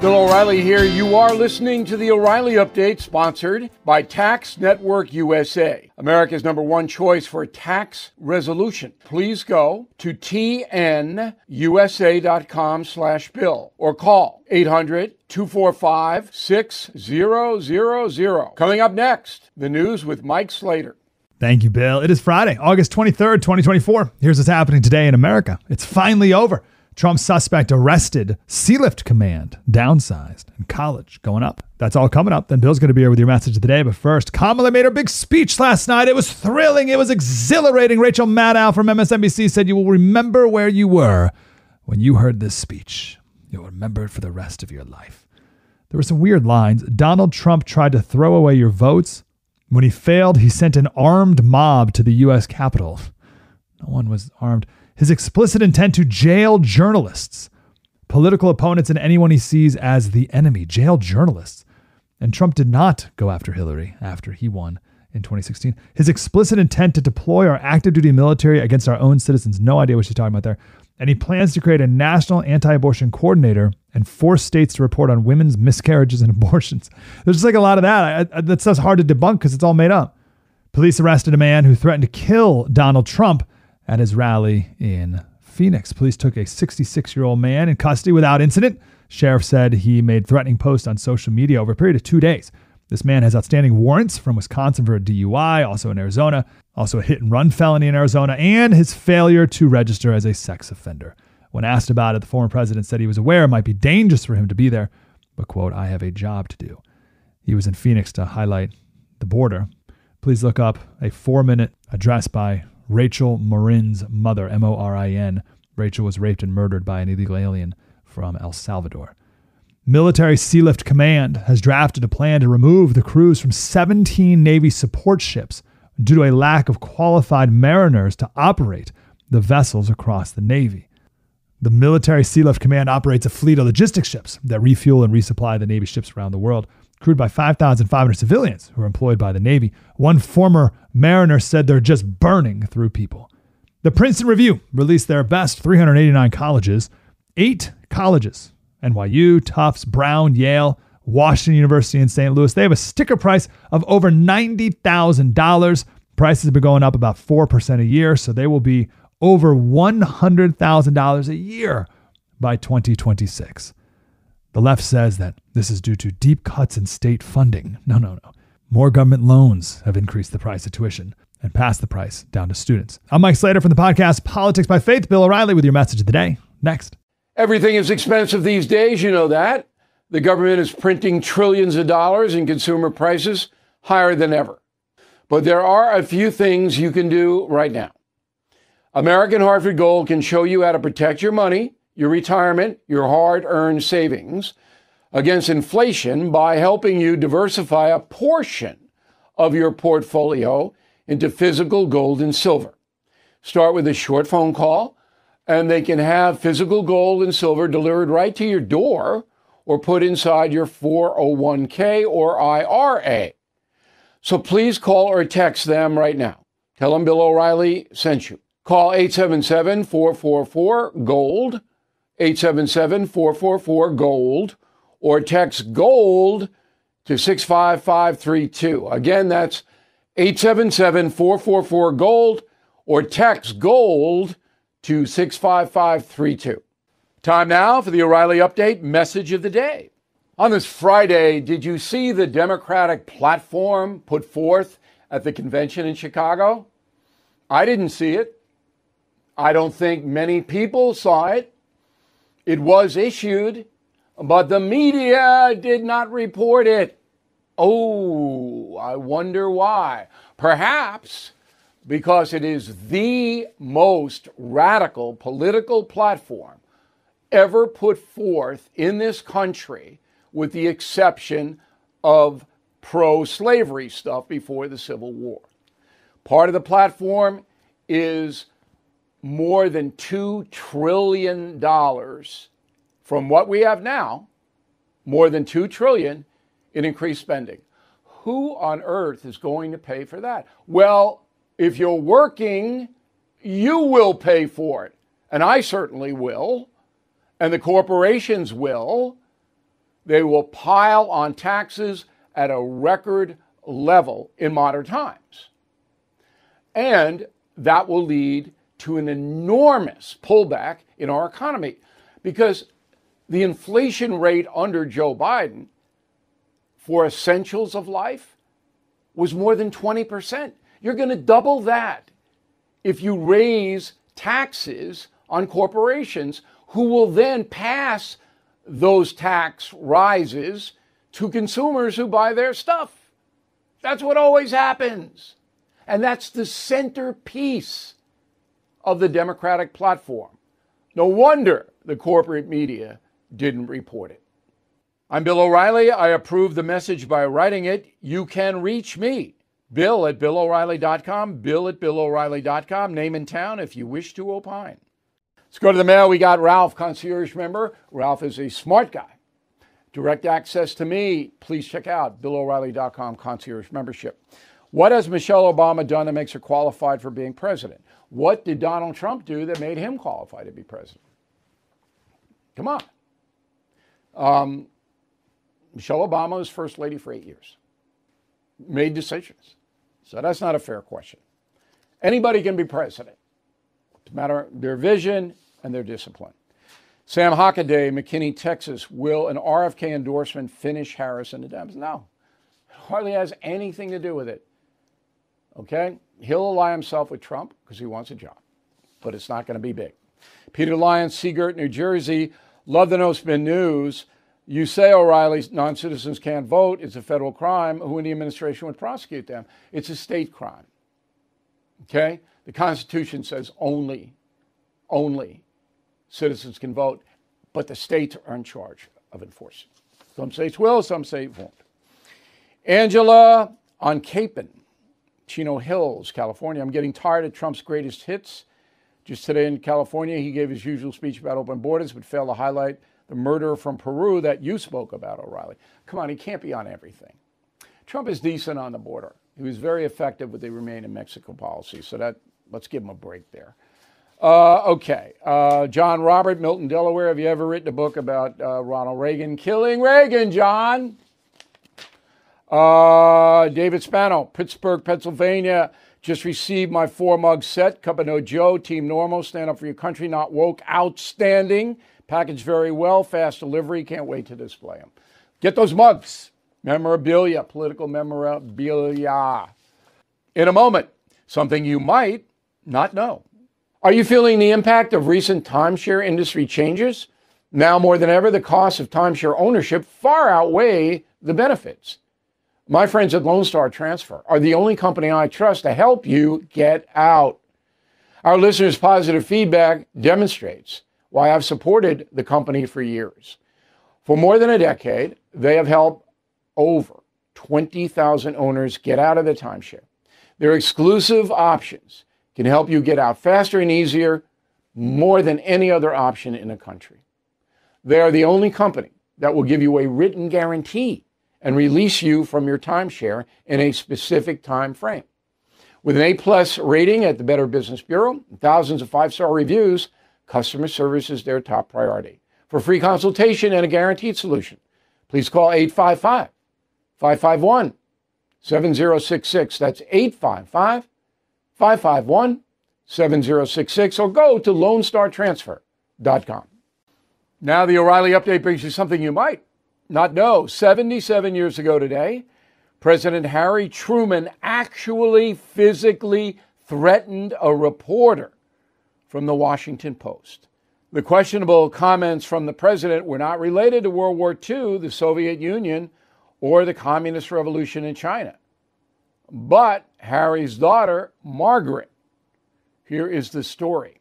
Bill O'Reilly here. You are listening to the O'Reilly Update, sponsored by Tax Network USA, America's #1 choice for tax resolution. Please go to tnusa.com/bill or call 800-245-6000. Coming up next, the news with Mike Slater. Thank you, Bill. It is Friday, August 23rd, 2024. Here's what's happening today in America. It's finally over. Trump suspect arrested, Sealift command downsized, and college going up. That's all coming up. Then Bill's going to be here with your message of the day. But first, Kamala made her big speech last night. It was thrilling. It was exhilarating. Rachel Maddow from MSNBC said you will remember where you were when you heard this speech. You'll remember it for the rest of your life. There were some weird lines. Donald Trump tried to throw away your votes. When he failed, he sent an armed mob to the U.S. Capitol. No one was armed. His explicit intent to jail journalists, political opponents, and anyone he sees as the enemy. Jail journalists. And Trump did not go after Hillary after he won in 2016. His explicit intent to deploy our active duty military against our own citizens. No idea what she's talking about there. And he plans to create a national anti-abortion coordinator and force states to report on women's miscarriages and abortions. There's just like a lot of that. That stuff's hard to debunk because it's all made up. Police arrested a man who threatened to kill Donald Trump at his rally in Phoenix. Police took a 66-year-old man in custody without incident. Sheriff said he made threatening posts on social media over a period of 2 days. This man has outstanding warrants from Wisconsin for a DUI, also in Arizona, also a hit-and-run felony in Arizona, and his failure to register as a sex offender. When asked about it, the former president said he was aware it might be dangerous for him to be there, but, quote, I have a job to do. He was in Phoenix to highlight the border. Please look up a 4-minute address by Rachel Morin's mother, M-O-R-I-N. Rachel was raped and murdered by an illegal alien from El Salvador. Military Sealift Command has drafted a plan to remove the crews from 17 Navy support ships due to a lack of qualified mariners to operate the vessels across the Navy. The Military Sealift Command operates a fleet of logistics ships that refuel and resupply the Navy ships around the world, crewed by 5,500 civilians who are employed by the Navy. One former mariner said they're just burning through people. The Princeton Review released their best 389 colleges. 8 colleges, NYU, Tufts, Brown, Yale, Washington University, and St. Louis, they have a sticker price of over $90,000. Prices have been going up about 4% a year, so they will be over $100,000 a year by 2026. The left says that this is due to deep cuts in state funding. No. More government loans have increased the price of tuition and passed the price down to students. I'm Mike Slater from the podcast Politics by Faith. Bill O'Reilly with your message of the day. Next. Everything is expensive these days, you know that. The government is printing trillions of dollars and consumer prices higher than ever. But there are a few things you can do right now. American Hartford Gold can show you how to protect your money, your retirement, your hard-earned savings against inflation by helping you diversify a portion of your portfolio into physical gold and silver. Start with a short phone call, and they can have physical gold and silver delivered right to your door or put inside your 401k or IRA. So please call or text them right now. Tell them Bill O'Reilly sent you. Call 877-444-GOLD, 877-444-GOLD, or text GOLD to 65532. Again, that's 877-444-GOLD, or text GOLD to 65532. Time now for the O'Reilly Update message of the day. On this Friday, did you see the Democratic platform put forth at the convention in Chicago? I didn't see it. I don't think many people saw it. It was issued, but the media did not report it. Oh, I wonder why. Perhaps because it is the most radical political platform ever put forth in this country, with the exception of pro-slavery stuff before the Civil War. Part of the platform is more than $2 trillion from what we have now, more than $2 trillion in increased spending. Who on earth is going to pay for that? Well, if you're working, you will pay for it. And I certainly will. And the corporations will. They will pile on taxes at a record level in modern times. And that will lead to an enormous pullback in our economy because the inflation rate under Joe Biden for essentials of life was more than 20%. You're going to double that if you raise taxes on corporations, who will then pass those tax rises to consumers who buy their stuff. That's what always happens. And that's the centerpiece of the Democratic platform. No wonder the corporate media didn't report it. I'm Bill O'Reilly. I approve the message by writing it. You can reach me, Bill at BillO'Reilly.com, Bill at BillO'Reilly.com, name and town if you wish to opine. Let's go to the mail. We got Ralph, concierge member. Ralph is a smart guy. Direct access to me. Please check out BillO'Reilly.com concierge membership. What has Michelle Obama done that makes her qualified for being president? What did Donald Trump do that made him qualified to be president? Come on. Michelle Obama was first lady for 8 years. Made decisions. So that's not a fair question. Anybody can be president. It's a matter of their vision and their discipline. Sam Hockaday, McKinney, Texas. Will an RFK endorsement finish Harris and the Dems? No. It hardly has anything to do with it. Okay? He'll ally himself with Trump because he wants a job. But it's not going to be big. Peter Lyons, Seagirt, New Jersey. Love the No Spin News. You say, O'Reilly, non-citizens can't vote. It's a federal crime. Who in the administration would prosecute them? It's a state crime. Okay? The Constitution says only citizens can vote, but the states are in charge of enforcing. Some states will, some states won't. Angela on Capon, Chino Hills, California. I'm getting tired of Trump's greatest hits. Just today in California, he gave his usual speech about open borders, but failed to highlight the murderer from Peru that you spoke about, O'Reilly. Come on, he can't be on everything. Trump is decent on the border. He was very effective with the Remain in Mexico policy, so let's give him a break there. Okay. John Robert, Milton, Delaware. Have you ever written a book about Ronald Reagan killing Reagan, John? David Spano, Pittsburgh, Pennsylvania. Just received my 4-mug set. Cup of No Joe, Team Normal, Stand Up for Your Country, Not Woke. Outstanding. Packaged very well. Fast delivery. Can't wait to display them. Get those mugs. Memorabilia, political memorabilia. In a moment, something you might not know. Are you feeling the impact of recent timeshare industry changes? Now more than ever, the costs of timeshare ownership far outweigh the benefits. My friends at Lone Star Transfer are the only company I trust to help you get out. Our listeners' positive feedback demonstrates why I've supported the company for years. For more than a decade, they have helped over 20,000 owners get out of the timeshare. Their exclusive options can help you get out faster and easier, more than any other option in the country. They are the only company that will give you a written guarantee and release you from your timeshare in a specific time frame. With an A+ rating at the Better Business Bureau, and thousands of 5-star reviews, customer service is their top priority. For free consultation and a guaranteed solution, please call 855-551-7066. That's 855-551-7066, or go to LoneStarTransfer.com. Now the O'Reilly update brings you something you might not know. 77 years ago today, President Harry Truman actually physically threatened a reporter from the Washington Post. The questionable comments from the president were not related to World War II, the Soviet Union, or the Communist Revolution in China, but Harry's daughter, Margaret. Here is the story.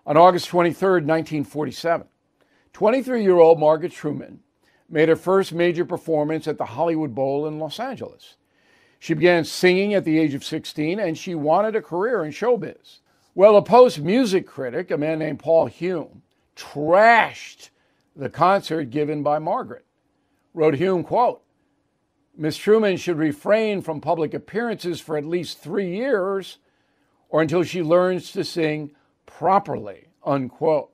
On August 23rd, 1947, 23-year-old Margaret Truman made her first major performance at the Hollywood Bowl in Los Angeles. She began singing at the age of 16, and she wanted a career in showbiz. Well, a Post music critic, a man named Paul Hume, trashed the concert given by Margaret. Wrote Hume, quote, "Miss Truman should refrain from public appearances for at least 3 years or until she learns to sing properly," unquote.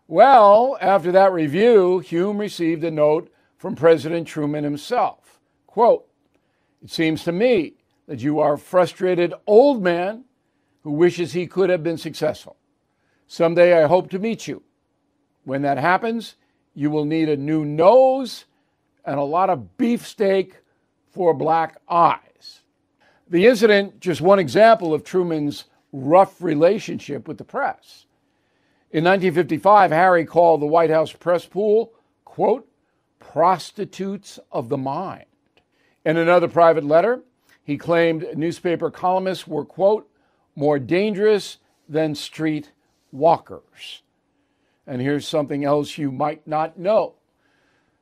Well, after that review, Hume received a note from President Truman himself. Quote, "It seems to me that you are a frustrated old man who wishes he could have been successful. Someday I hope to meet you. When that happens, you will need a new nose and a lot of beefsteak for black eyes." The incident, just one example of Truman's rough relationship with the press. In 1955, Harry called the White House press pool, quote, "prostitutes of the mind." In another private letter, he claimed newspaper columnists were, quote, "more dangerous than street walkers." And here's something else you might not know.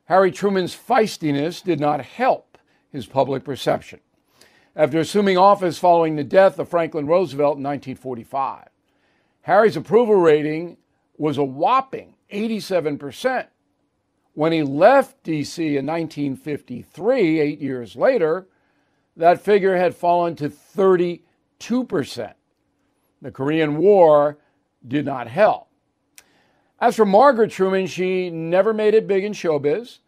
Harry Truman's feistiness did not help his public perception. After assuming office following the death of Franklin Roosevelt in 1945, Harry's approval rating was a whopping 87%. When he left D.C. in 1953, 8 years later, that figure had fallen to 32%. The Korean War did not help. As for Margaret Truman, she never made it big in showbiz.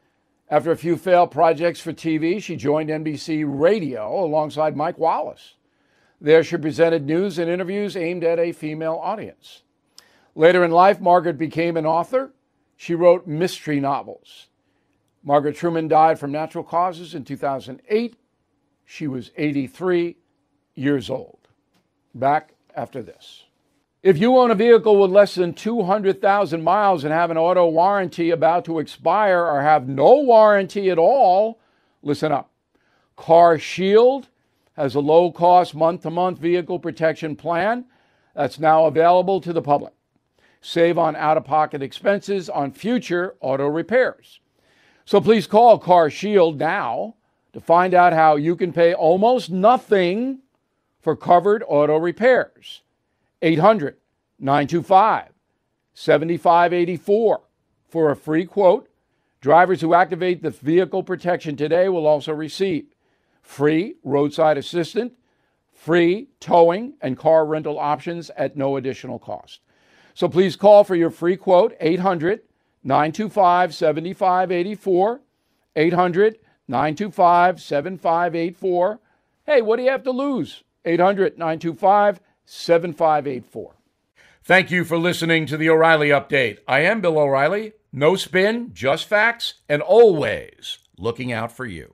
After a few failed projects for TV, she joined NBC Radio alongside Mike Wallace. There she presented news and interviews aimed at a female audience. Later in life, Margaret became an author. She wrote mystery novels. Margaret Truman died from natural causes in 2008. She was 83 years old. Back after this. If you own a vehicle with less than 200,000 miles and have an auto warranty about to expire or have no warranty at all, listen up. Car Shield has a low-cost month-to-month vehicle protection plan that's now available to the public. Save on out-of-pocket expenses on future auto repairs. So please call Car Shield now to find out how you can pay almost nothing for covered auto repairs. 800-925-7584 for a free quote. Drivers who activate the vehicle protection today will also receive free roadside assistance, free towing, and car rental options at no additional cost. So please call for your free quote, 800-925-7584, 800-925-7584. Hey, what do you have to lose? 800-925-7584. Thank you for listening to the O'Reilly Update. I am Bill O'Reilly. No spin, just facts, and always looking out for you.